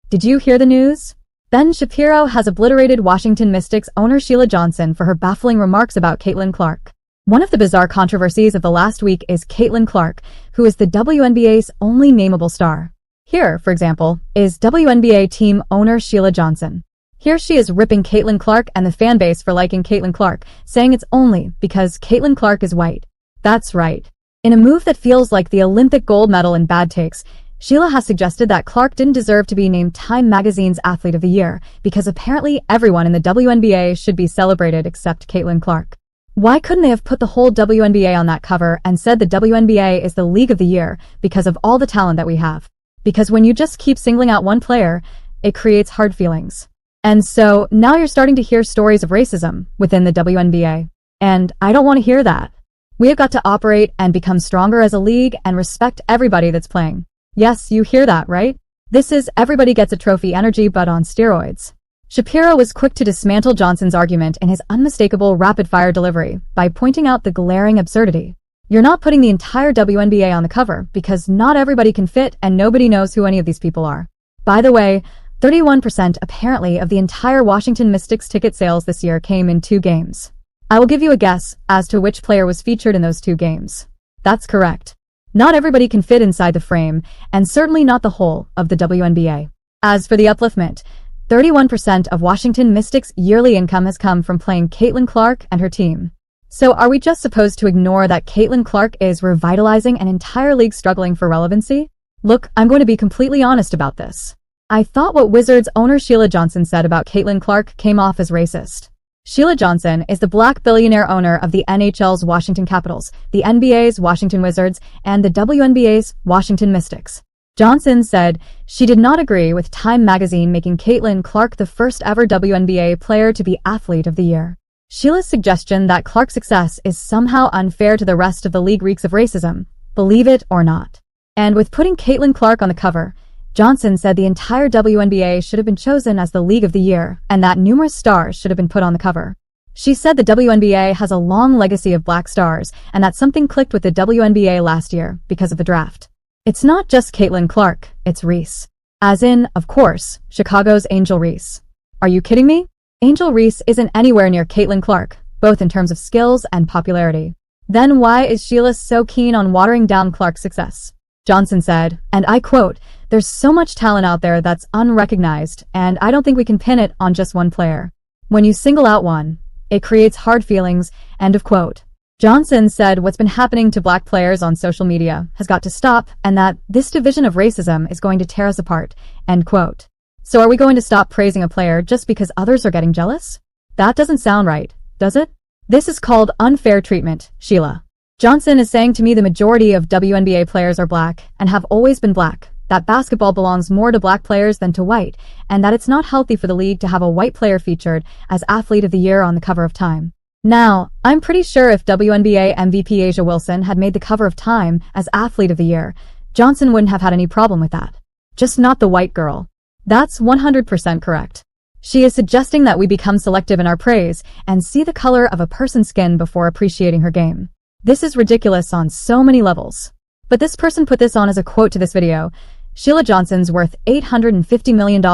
Did you hear the news? Ben Shapiro has obliterated Washington Mystics owner Sheila Johnson for her baffling remarks about Caitlin Clark. One of the bizarre controversies of the last week is Caitlin Clark, who is the WNBA's only nameable star. Here, for example, is WNBA team owner Sheila Johnson. Here she is ripping Caitlin Clark and the fan base for liking Caitlin Clark, saying it's only because Caitlin Clark is white. That's right. In a move that feels like the Olympic gold medal in bad takes, Sheila has suggested that Clark didn't deserve to be named Time Magazine's Athlete of the Year because apparently everyone in the WNBA should be celebrated except Caitlin Clark. Why couldn't they have put the whole WNBA on that cover and said the WNBA is the League of the Year because of all the talent that we have? Because when you just keep singling out one player, it creates hard feelings. And so now you're starting to hear stories of racism within the WNBA. And I don't want to hear that. We have got to operate and become stronger as a league and respect everybody that's playing. Yes, you hear that, right? This is everybody gets a trophy energy but on steroids. Shapiro was quick to dismantle Johnson's argument in his unmistakable rapid-fire delivery by pointing out the glaring absurdity. You're not putting the entire WNBA on the cover because not everybody can fit and nobody knows who any of these people are. By the way, 31% apparently of the entire Washington Mystics ticket sales this year came in 2 games. I will give you a guess as to which player was featured in those 2 games. That's correct. Not everybody can fit inside the frame, and certainly not the whole of the WNBA. As for the upliftment, 31% of Washington Mystics' yearly income has come from playing Caitlin Clark and her team. So are we just supposed to ignore that Caitlin Clark is revitalizing an entire league struggling for relevancy? Look, I'm going to be completely honest about this. I thought what Wizards owner Sheila Johnson said about Caitlin Clark came off as racist. Sheila Johnson is the black billionaire owner of the NHL's Washington Capitals, the NBA's Washington Wizards, and the WNBA's Washington Mystics. Johnson said she did not agree with Time magazine making Caitlin Clark the first ever WNBA player to be Athlete of the Year. Sheila's suggestion that Clark's success is somehow unfair to the rest of the league reeks of racism, believe it or not. And with putting Caitlin Clark on the cover, Johnson said the entire WNBA should have been chosen as the League of the Year and that numerous stars should have been put on the cover. She said the WNBA has a long legacy of black stars and that something clicked with the WNBA last year because of the draft. It's not just Caitlin Clark, it's Reese. As in, of course, Chicago's Angel Reese. Are you kidding me? Angel Reese isn't anywhere near Caitlin Clark, both in terms of skills and popularity. Then why is Sheila so keen on watering down Clark's success? Johnson said, and I quote, "There's so much talent out there that's unrecognized, and I don't think we can pin it on just one player. When you single out one, it creates hard feelings," end of quote. Johnson said what's been happening to black players on social media has got to stop and that this division of racism is going to tear us apart, end quote. So are we going to stop praising a player just because others are getting jealous? That doesn't sound right, does it? This is called unfair treatment, Sheila. Johnson is saying to me the majority of WNBA players are black and have always been black, that basketball belongs more to black players than to white, and that it's not healthy for the league to have a white player featured as Athlete of the Year on the cover of Time. Now, I'm pretty sure if WNBA MVP Asia Wilson had made the cover of Time as Athlete of the Year, Johnson wouldn't have had any problem with that. Just not the white girl. That's 100% correct. She is suggesting that we become selective in our praise and see the color of a person's skin before appreciating her game. This is ridiculous on so many levels. But this person put this on as a quote to this video. Sheila Johnson's worth $850 million,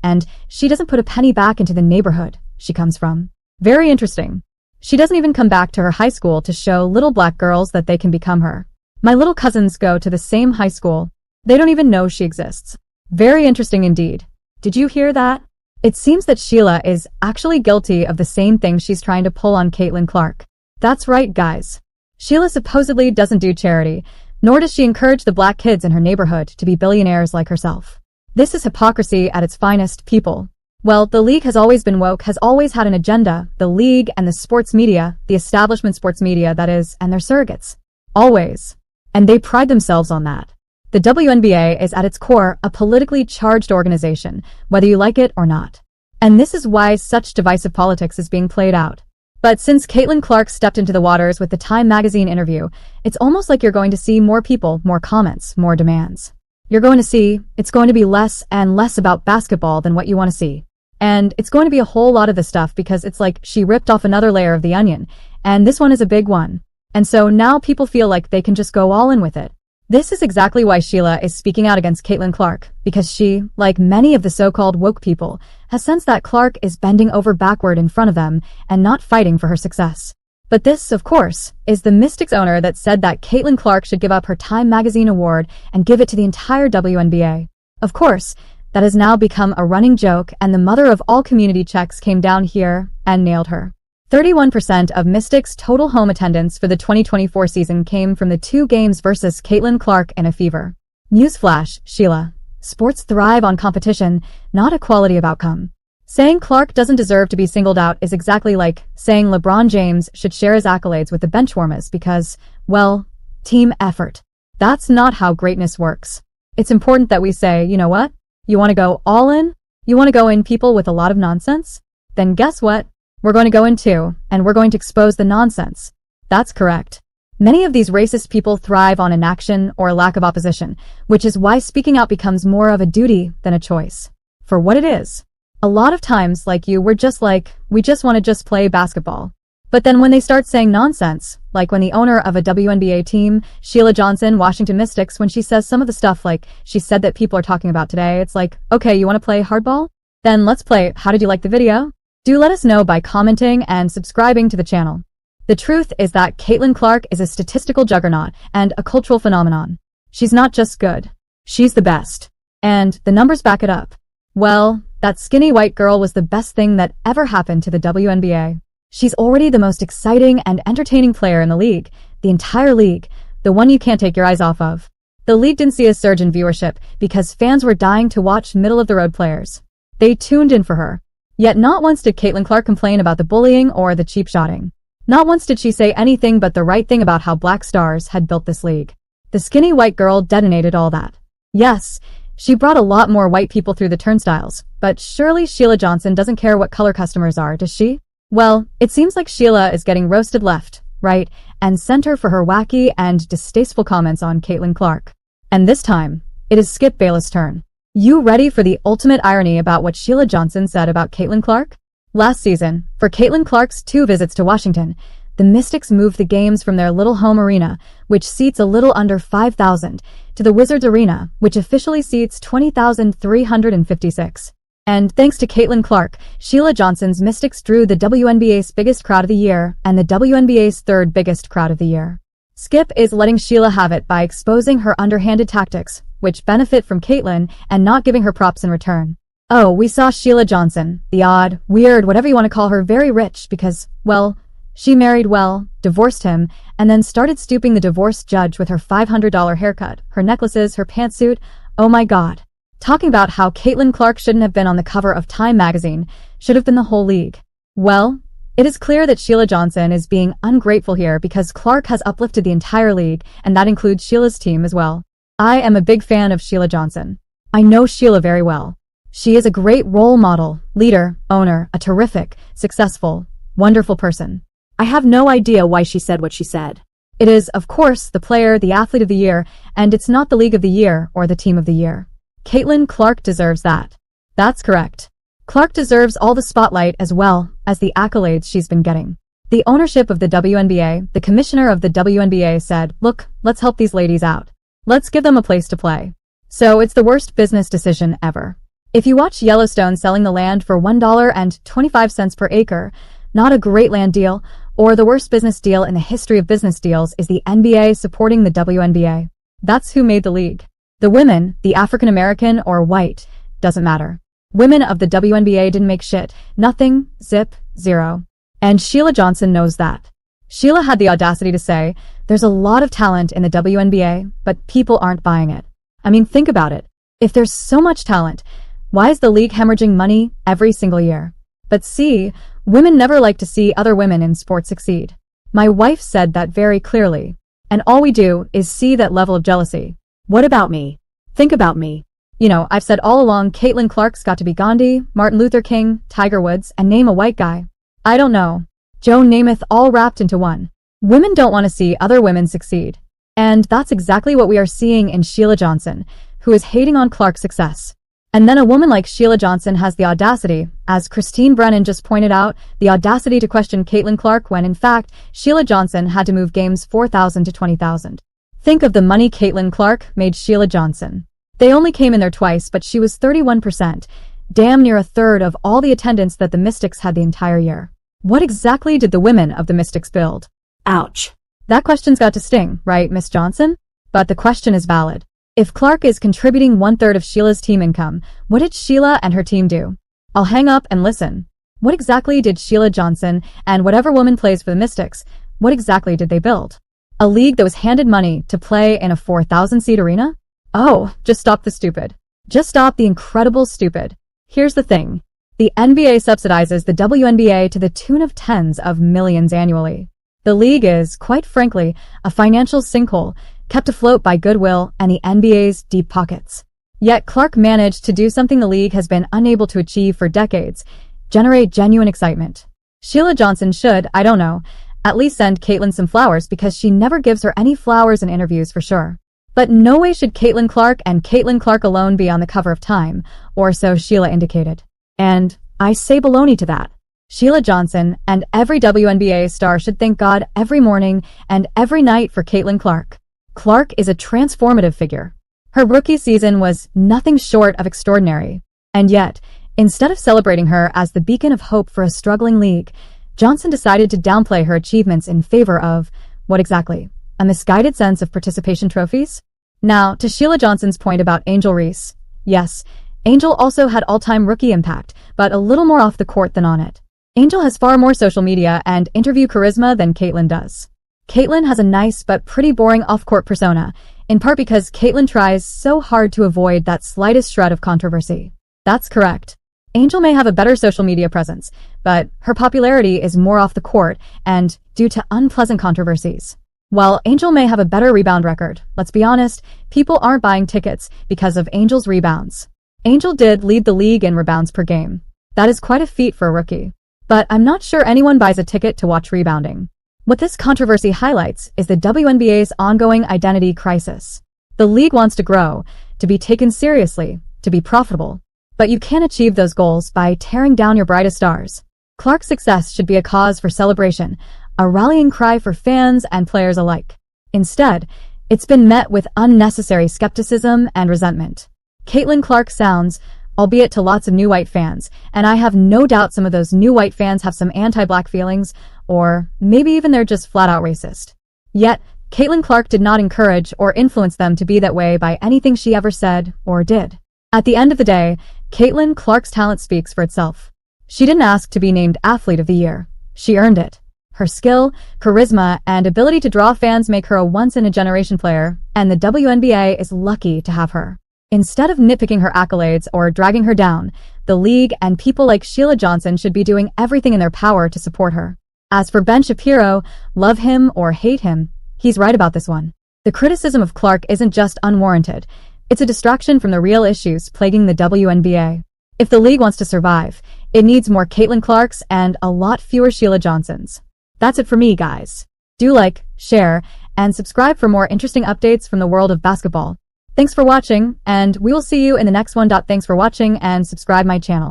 and she doesn't put a penny back into the neighborhood she comes from. Very interesting. She doesn't even come back to her high school to show little black girls that they can become her. My little cousins go to the same high school. They don't even know she exists. Very interesting indeed. Did you hear that? It seems that Sheila is actually guilty of the same thing she's trying to pull on Caitlin Clark. That's right, guys. Sheila supposedly doesn't do charity, nor does she encourage the black kids in her neighborhood to be billionaires like herself. This is hypocrisy at its finest, people. Well, the league has always been woke, has always had an agenda, the league and the sports media, the establishment sports media that is, and their surrogates. Always. And they pride themselves on that. The WNBA is at its core a politically charged organization, whether you like it or not. And this is why such divisive politics is being played out. But since Caitlin Clark stepped into the waters with the Time magazine interview, it's almost like you're going to see more people, more comments, more demands. You're going to see it's going to be less and less about basketball than what you want to see. And it's going to be a whole lot of this stuff because it's like she ripped off another layer of the onion, and this one is a big one. And so now people feel like they can just go all in with it. This is exactly why Sheila is speaking out against Caitlin Clark, because she, like many of the so-called woke people, has sensed that Clark is bending over backward in front of them and not fighting for her success. But this, of course, is the Mystics owner that said that Caitlin Clark should give up her Time magazine award and give it to the entire WNBA. Of course, that has now become a running joke, and the mother of all community checks came down here and nailed her. 31% of Mystics' total home attendance for the 2024 season came from the 2 games versus Caitlin Clark in a fever. Newsflash, Sheila. Sports thrive on competition, not equality of outcome. Saying Clark doesn't deserve to be singled out is exactly like saying LeBron James should share his accolades with the benchwarmers because, well, team effort. That's not how greatness works. It's important that we say, you know what? You want to go all in? You want to go in people with a lot of nonsense? Then guess what? We're going to go in too, and we're going to expose the nonsense. That's correct. Many of these racist people thrive on inaction or lack of opposition, which is why speaking out becomes more of a duty than a choice. For what it is. A lot of times, like you, we're just like, we just want to just play basketball. But then when they start saying nonsense, like when the owner of a WNBA team, Sheila Johnson, Washington Mystics, when she says some of the stuff like she said that people are talking about today, it's like, okay, you want to play hardball? Then let's play. How did you like the video? Do let us know by commenting and subscribing to the channel. The truth is that Caitlin Clark is a statistical juggernaut and a cultural phenomenon. She's not just good. She's the best. And the numbers back it up. Well, that skinny white girl was the best thing that ever happened to the WNBA. She's already the most exciting and entertaining player in the league, the entire league, the one you can't take your eyes off of. The league didn't see a surge in viewership because fans were dying to watch middle-of-the-road players. They tuned in for her. Yet not once did Caitlin Clark complain about the bullying or the cheap shotting. Not once did she say anything but the right thing about how black stars had built this league. The skinny white girl detonated all that. Yes, she brought a lot more white people through the turnstiles, but surely Sheila Johnson doesn't care what color customers are, does she? Well, it seems like Sheila is getting roasted left, right, and center for her wacky and distasteful comments on Caitlin Clark. And this time, it is Skip Bayless' turn. You ready for the ultimate irony about what Sheila Johnson said about Caitlin Clark? Last season, for Caitlin Clark's 2 visits to Washington, the Mystics moved the games from their little home arena, which seats a little under 5,000, to the Wizards Arena, which officially seats 20,356. And thanks to Caitlin Clark, Sheila Johnson's Mystics drew the WNBA's biggest crowd of the year and the WNBA's 3rd biggest crowd of the year. Skip is letting Sheila have it by exposing her underhanded tactics, which benefit from Caitlin, and not giving her props in return. Oh, we saw Sheila Johnson, the odd, weird, whatever you want to call her, very rich because, well, she married well, divorced him, and then started stooping the divorce judge with her $500 haircut, her necklaces, her pantsuit. Oh my god. Talking about how Caitlin Clark shouldn't have been on the cover of Time magazine, should have been the whole league. Well, it is clear that Sheila Johnson is being ungrateful here because Clark has uplifted the entire league, and that includes Sheila's team as well. I am a big fan of Sheila Johnson. I know Sheila very well. She is a great role model, leader, owner, a terrific, successful, wonderful person. I have no idea why she said what she said. It is, of course, the player, the athlete of the year, and it's not the league of the year or the team of the year. Caitlin Clark deserves that. That's correct. Clark deserves all the spotlight as well as the accolades she's been getting. The ownership of the WNBA, the commissioner of the WNBA said, look, let's help these ladies out. Let's give them a place to play. So it's the worst business decision ever. If you watch Yellowstone selling the land for $1.25 per acre, not a great land deal, or the worst business deal in the history of business deals is the NBA supporting the WNBA. That's who made the league. The women, the African American or white, doesn't matter. Women of the WNBA didn't make shit. Nothing, zip, zero. And Sheila Johnson knows that. Sheila had the audacity to say, there's a lot of talent in the WNBA, but people aren't buying it. I mean, think about it. If there's so much talent, why is the league hemorrhaging money every single year? But see, women never like to see other women in sports succeed. My wife said that very clearly. And all we do is see that level of jealousy. What about me? Think about me. You know, I've said all along Caitlin Clark's got to be Gandhi, Martin Luther King, Tiger Woods, and name a white guy. I don't know. Joe Namath all wrapped into one. Women don't want to see other women succeed. And that's exactly what we are seeing in Sheila Johnson, who is hating on Clark's success. And then a woman like Sheila Johnson has the audacity, as Christine Brennan just pointed out, the audacity to question Caitlin Clark when, in fact, Sheila Johnson had to move games 4,000 to 20,000. Think of the money Caitlin Clark made Sheila Johnson. They only came in there twice, but she was 31%, damn near a third of all the attendance that the Mystics had the entire year. What exactly did the women of the Mystics build? Ouch. That question's got to sting, right, Miss Johnson? But the question is valid. If Clark is contributing 1/3 of Sheila's team income, what did Sheila and her team do? I'll hang up and listen. What exactly did Sheila Johnson and whatever woman plays for the Mystics, what exactly did they build? A league that was handed money to play in a 4,000-seat arena? Oh, just stop the stupid. Just stop the incredible stupid. Here's the thing. The NBA subsidizes the WNBA to the tune of tens of millions annually. The league is, quite frankly, a financial sinkhole kept afloat by goodwill and the NBA's deep pockets. Yet Clark managed to do something the league has been unable to achieve for decades: generate genuine excitement. Sheila Johnson should, I don't know, at least send Caitlin some flowers, because she never gives her any flowers in interviews for sure. But no way should Caitlin Clark and Caitlin Clark alone be on the cover of Time, or so Sheila indicated. And I say baloney to that. Sheila Johnson and every WNBA star should thank God every morning and every night for Caitlin Clark. Clark is a transformative figure. Her rookie season was nothing short of extraordinary. And yet, instead of celebrating her as the beacon of hope for a struggling league, Johnson decided to downplay her achievements in favor of, what exactly? A misguided sense of participation trophies? Now, to Sheila Johnson's point about Angel Reese. Yes, Angel also had all-time rookie impact, but a little more off the court than on it. Angel has far more social media and interview charisma than Caitlin does. Caitlin has a nice but pretty boring off-court persona, in part because Caitlin tries so hard to avoid that slightest shred of controversy. That's correct. Angel may have a better social media presence, but her popularity is more off the court and due to unpleasant controversies. While Angel may have a better rebound record, let's be honest, people aren't buying tickets because of Angel's rebounds. Angel did lead the league in rebounds per game. That is quite a feat for a rookie. But I'm not sure anyone buys a ticket to watch rebounding. What this controversy highlights is the WNBA's ongoing identity crisis. The league wants to grow, to be taken seriously, to be profitable. But you can't achieve those goals by tearing down your brightest stars. Clark's success should be a cause for celebration, a rallying cry for fans and players alike. Instead, it's been met with unnecessary skepticism and resentment. Caitlin Clark sounds, albeit to lots of new white fans, and I have no doubt some of those new white fans have some anti-black feelings, or maybe even they're just flat-out racist. Yet, Caitlin Clark did not encourage or influence them to be that way by anything she ever said or did. At the end of the day, Caitlin Clark's talent speaks for itself. She didn't ask to be named Athlete of the Year. She earned it. Her skill, charisma, and ability to draw fans make her a once-in-a-generation player, and the WNBA is lucky to have her. Instead of nitpicking her accolades or dragging her down, the league and people like Sheila Johnson should be doing everything in their power to support her. As for Ben Shapiro, love him or hate him, he's right about this one. The criticism of Clark isn't just unwarranted. It's a distraction from the real issues plaguing the WNBA. If the league wants to survive, it needs more Caitlin Clarks and a lot fewer Sheila Johnsons. That's it for me, guys. Do like, share, and subscribe for more interesting updates from the world of basketball. Thanks for watching, and we will see you in the next one. Thanks for watching and subscribe my channel.